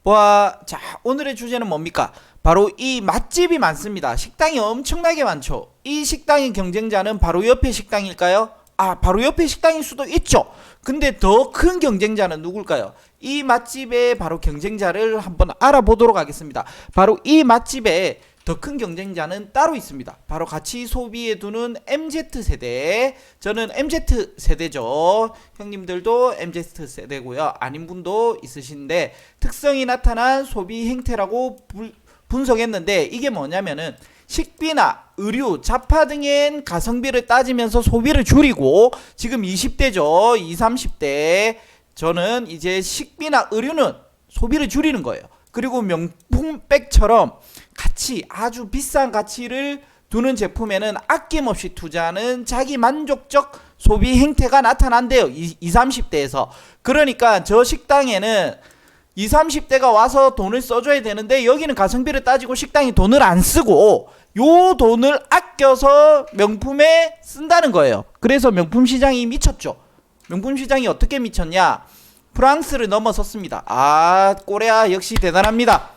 자, 오늘의 주제는 뭡니까? 바로 이 맛집이 많습니다. 식당이 엄청나게 많죠. 이 식당의 경쟁자는 바로 옆에 식당일까요? 바로 옆에 식당일 수도 있죠. 근데 더 큰 경쟁자는 누굴까요? 이 맛집의 바로 경쟁자를 한번 알아보도록 하겠습니다. 바로 이 맛집의 더 큰 경쟁자는 따로 있습니다. 바로 같이 소비에 두는 MZ세대. 저는 MZ세대죠. 형님들도 MZ세대고요. 아닌 분도 있으신데 특성이 나타난 소비 행태라고 분석했는데 이게 뭐냐면은 식비나 의류, 잡화 등의 가성비를 따지면서 소비를 줄이고 지금 20대죠. 20, 30대 저는 이제 식비나 의류는 소비를 줄이는 거예요. 그리고 명품백처럼 가치, 아주 비싼 가치를 두는 제품에는 아낌없이 투자하는 자기 만족적 소비 행태가 나타난대요. 20, 30대에서. 그러니까 저 식당에는 20, 30대가 와서 돈을 써줘야 되는데 여기는 가성비를 따지고 식당이 돈을 안 쓰고 요 돈을 아껴서 명품에 쓴다는 거예요. 그래서 명품 시장이 미쳤죠. 명품 시장이 어떻게 미쳤냐? 프랑스를 넘어섰습니다. 꼬레아 역시 대단합니다.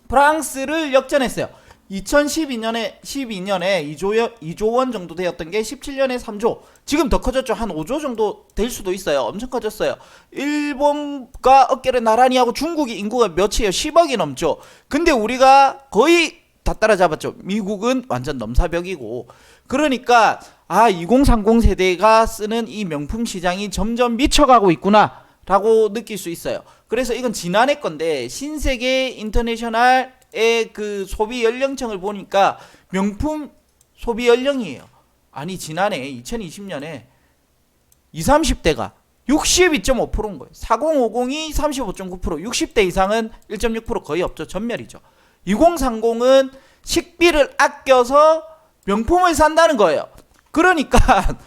프랑스를 역전했어요. 2012년에 2조 원 정도 되었던 게 17년에 3조. 지금 더 커졌죠. 한 5조 정도 될 수도 있어요. 엄청 커졌어요. 일본과 어깨를 나란히 하고 중국이 인구가 몇이에요? 10억이 넘죠. 근데 우리가 거의 다 따라잡았죠. 미국은 완전 넘사벽이고. 그러니까 2030 세대가 쓰는 이 명품 시장이 점점 미쳐가고 있구나 라고 느낄 수 있어요. 그래서 이건 지난해 건데 신세계 인터내셔널의 그 소비 연령층을 보니까 명품 소비 연령이에요. 아니 지난해 2020년에 20, 30대가 62.5%인 거예요. 4050이 35.9%, 60대 이상은 1.6% 거의 없죠. 전멸이죠. 2030은 식비를 아껴서 명품을 산다는 거예요. 그러니까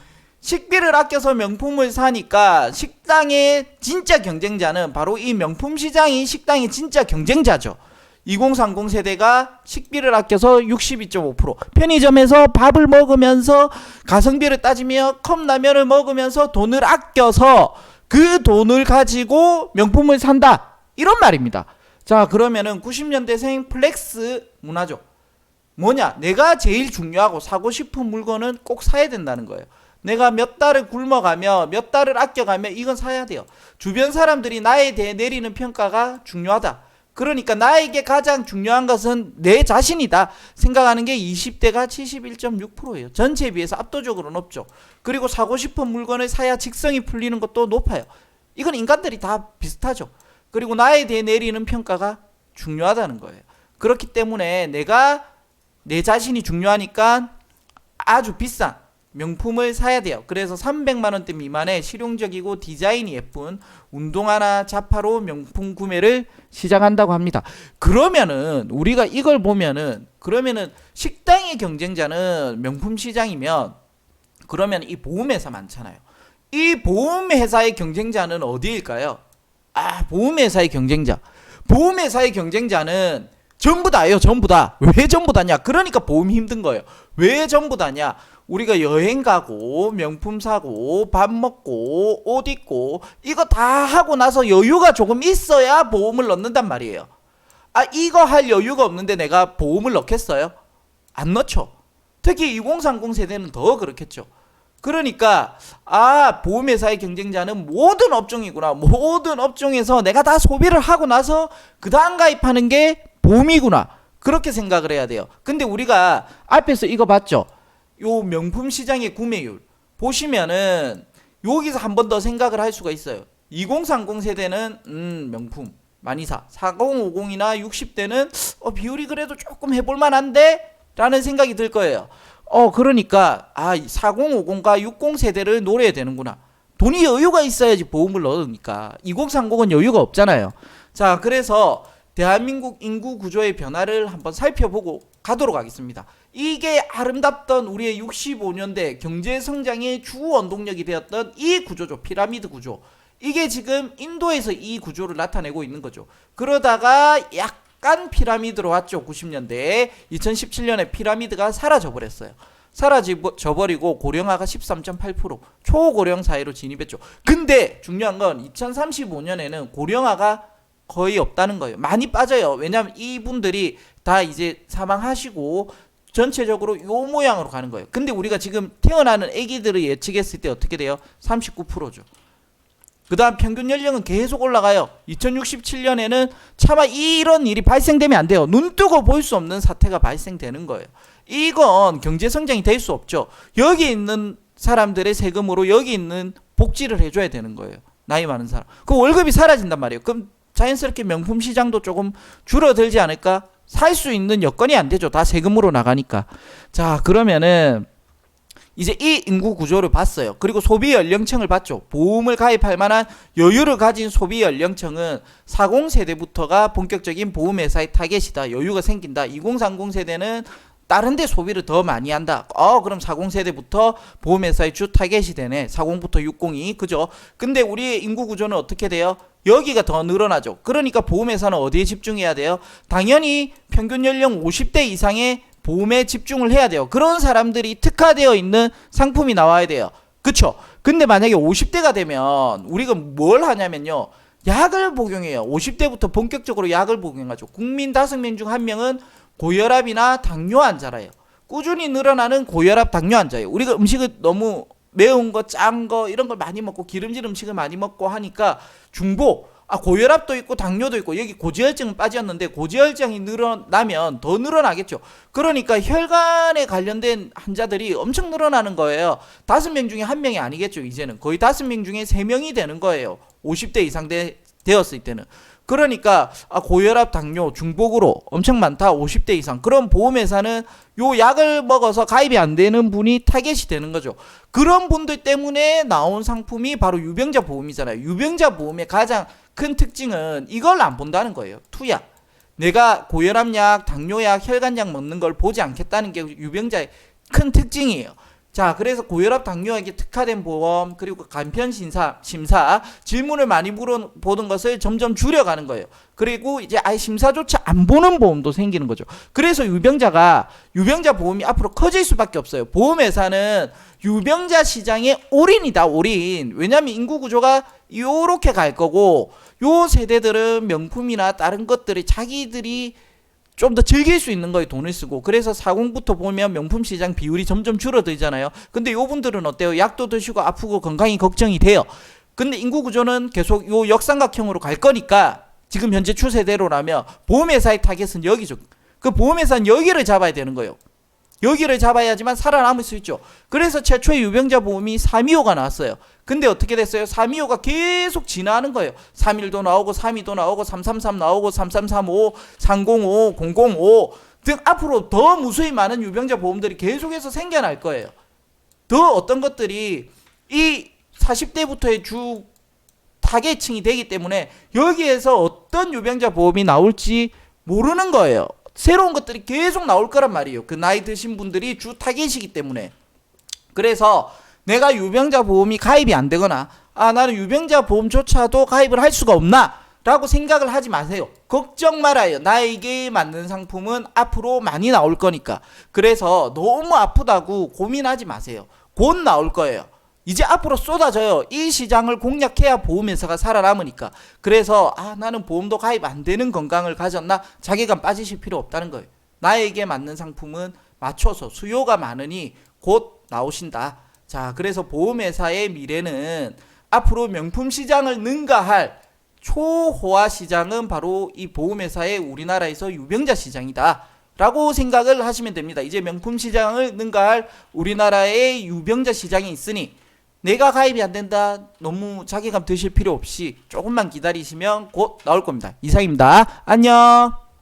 식비를 아껴서 명품을 사니까 식당의 진짜 경쟁자는 바로 이 명품 시장이 식당의 진짜 경쟁자죠. 2030 세대가 식비를 아껴서 62.5%, 편의점에서 밥을 먹으면서 가성비를 따지며 컵라면을 먹으면서 돈을 아껴서 그 돈을 가지고 명품을 산다. 이런 말입니다. 자, 그러면은 90년대생 플렉스 문화죠. 뭐냐? 내가 제일 중요하고 사고 싶은 물건은 꼭 사야 된다는 거예요. 내가 몇 달을 굶어가며 몇 달을 아껴가며 이건 사야 돼요. 주변 사람들이 나에 대해 내리는 평가가 중요하다. 그러니까 나에게 가장 중요한 것은 내 자신이다 생각하는 게 20대가 71.6%예요. 전체에 비해서 압도적으로 높죠. 그리고 사고 싶은 물건을 사야 직성이 풀리는 것도 높아요. 이건 인간들이 다 비슷하죠. 그리고 나에 대해 내리는 평가가 중요하다는 거예요. 그렇기 때문에 내가 내 자신이 중요하니까 아주 비싼 명품을 사야 돼요. 그래서 300만 원대 미만의 실용적이고 디자인이 예쁜 운동화나 자파로 명품 구매를 시작한다고 합니다. 그러면은 우리가 이걸 보면은 그러면은 식당의 경쟁자는 명품 시장이면 그러면 이 보험회사 많잖아요. 이 보험회사의 경쟁자는 어디일까요? 보험회사의 경쟁자. 보험회사의 경쟁자는 전부 다예요. 전부 다. 왜 전부 다냐? 그러니까 보험이 힘든 거예요. 왜 전부 다냐? 우리가 여행 가고 명품 사고 밥 먹고 옷 입고 이거 다 하고 나서 여유가 조금 있어야 보험을 넣는단 말이에요. 이거 할 여유가 없는데 내가 보험을 넣겠어요? 안 넣죠. 특히 2030 세대는 더 그렇겠죠. 그러니까 보험회사의 경쟁자는 모든 업종이구나. 모든 업종에서 내가 다 소비를 하고 나서 그 다음 가입하는 게 보험이구나. 그렇게 생각을 해야 돼요. 근데 우리가 앞에서 이거 봤죠? 요 명품 시장의 구매율 보시면은 여기서 한 번 더 생각을 할 수가 있어요. 2030 세대는 명품 많이 사. 4050이나 60대는 비율이 그래도 조금 해볼 만한데? 라는 생각이 들 거예요. 그러니까 4050과 60 세대를 노려야 되는구나. 돈이 여유가 있어야지 보험을 넣으니까. 2030은 여유가 없잖아요. 자, 그래서 대한민국 인구 구조의 변화를 한번 살펴보고 가도록 하겠습니다. 이게 아름답던 우리의 65년대 경제 성장의 주 원동력이 되었던 이 구조죠. 피라미드 구조. 이게 지금 인도에서 이 구조를 나타내고 있는 거죠. 그러다가 약간 피라미드로 왔죠. 90년대에. 2017년에 피라미드가 사라져버렸어요. 사라져버리고 고령화가 13.8%, 초고령 사회로 진입했죠. 근데 중요한 건 2035년에는 고령화가 거의 없다는 거예요. 많이 빠져요. 왜냐하면 이분들이 다 이제 사망하시고 전체적으로 요 모양으로 가는 거예요. 근데 우리가 지금 태어나는 아기들을 예측했을 때 어떻게 돼요? 39%죠. 그 다음 평균 연령은 계속 올라가요. 2067년에는 차마 이런 일이 발생되면 안 돼요. 눈 뜨고 볼 수 없는 사태가 발생되는 거예요. 이건 경제 성장이 될 수 없죠. 여기 있는 사람들의 세금으로 여기 있는 복지를 해줘야 되는 거예요. 나이 많은 사람. 그 월급이 사라진단 말이에요. 그럼 자연스럽게 명품 시장도 조금 줄어들지 않을까? 살 수 있는 여건이 안 되죠. 다 세금으로 나가니까. 자, 그러면은 이제 이 인구 구조를 봤어요. 그리고 소비 연령층을 봤죠. 보험을 가입할 만한 여유를 가진 소비 연령층은 40세대부터가 본격적인 보험회사의 타겟이다. 여유가 생긴다. 2030 세대는 다른 데 소비를 더 많이 한다. 그럼 40세대부터 보험회사의 주 타겟이 되네. 40부터 60이. 그죠? 근데 우리의 인구 구조는 어떻게 돼요? 여기가 더 늘어나죠. 그러니까 보험회사는 어디에 집중해야 돼요? 당연히 평균 연령 50대 이상의 보험에 집중을 해야 돼요. 그런 사람들이 특화되어 있는 상품이 나와야 돼요. 그쵸? 근데 만약에 50대가 되면 우리가 뭘 하냐면요. 약을 복용해요. 50대부터 본격적으로 약을 복용하죠. 국민 5명 중 1명은 고혈압이나 당뇨 환자라요. 꾸준히 늘어나는 고혈압 당뇨 환자예요. 우리가 음식을 너무 매운 거, 짠 거 이런 걸 많이 먹고 기름진 음식을 많이 먹고 하니까 중보, 고혈압도 있고 당뇨도 있고 여기 고지혈증은 빠졌는데 고지혈증이 늘어나면 더 늘어나겠죠. 그러니까 혈관에 관련된 환자들이 엄청 늘어나는 거예요. 5명 중에 1명이 아니겠죠. 이제는 거의 5명 중에 3명이 되는 거예요. 50대 이상 되었을 때는. 그러니까 고혈압 당뇨 중복으로 엄청 많다. 50대 이상. 그럼 보험회사는 요 약을 먹어서 가입이 안 되는 분이 타겟이 되는 거죠. 그런 분들 때문에 나온 상품이 바로 유병자 보험이잖아요. 유병자 보험의 가장 큰 특징은 이걸 안 본다는 거예요. 투약. 내가 고혈압약, 당뇨약, 혈관약 먹는 걸 보지 않겠다는 게 유병자의 큰 특징이에요. 자, 그래서 고혈압 당뇨약에 특화된 보험, 그리고 간편 심사, 질문을 많이 물어보는 것을 점점 줄여가는 거예요. 그리고 이제 아예 심사조차 안 보는 보험도 생기는 거죠. 그래서 유병자 보험이 앞으로 커질 수밖에 없어요. 보험회사는 유병자 시장의 올인이다, 올인. 왜냐면 인구 구조가 요렇게 갈 거고, 요 세대들은 명품이나 다른 것들이 자기들이 좀 더 즐길 수 있는 거에 돈을 쓰고, 그래서 40부터 보면 명품 시장 비율이 점점 줄어들잖아요. 근데 요분들은 어때요? 약도 드시고 아프고 건강이 걱정이 돼요. 근데 인구 구조는 계속 요 역삼각형으로 갈 거니까 지금 현재 추세대로라면 보험회사의 타겟은 여기죠. 그 보험회사는 여기를 잡아야 되는 거예요. 여기를 잡아야지만 살아남을 수 있죠. 그래서 최초의 유병자 보험이 325가 나왔어요. 근데 어떻게 됐어요? 325가 계속 진화하는 거예요. 31도 나오고 32도 나오고 333 나오고 3335, 305, 005 등 앞으로 더 무수히 많은 유병자 보험들이 계속해서 생겨날 거예요. 더 어떤 것들이 이 40대부터의 주 타겟층이 되기 때문에 여기에서 어떤 유병자 보험이 나올지 모르는 거예요. 새로운 것들이 계속 나올 거란 말이에요. 그 나이 드신 분들이 주 타겟이기 때문에. 그래서 내가 유병자 보험이 가입이 안 되거나 나는 유병자 보험조차도 가입을 할 수가 없나? 라고 생각을 하지 마세요. 걱정 말아요. 나에게 맞는 상품은 앞으로 많이 나올 거니까. 그래서 너무 아프다고 고민하지 마세요. 곧 나올 거예요. 이제 앞으로 쏟아져요. 이 시장을 공략해야 보험회사가 살아남으니까. 그래서 나는 보험도 가입 안 되는 건강을 가졌나? 자괴감 빠지실 필요 없다는 거예요. 나에게 맞는 상품은 맞춰서 수요가 많으니 곧 나오신다. 자, 그래서 보험회사의 미래는 앞으로 명품 시장을 능가할 초호화 시장은 바로 이 보험회사의 우리나라에서 유병자 시장이다 라고 생각을 하시면 됩니다. 이제 명품 시장을 능가할 우리나라의 유병자 시장이 있으니 내가 가입이 안 된다, 너무 자괴감 드실 필요 없이 조금만 기다리시면 곧 나올 겁니다. 이상입니다. 안녕.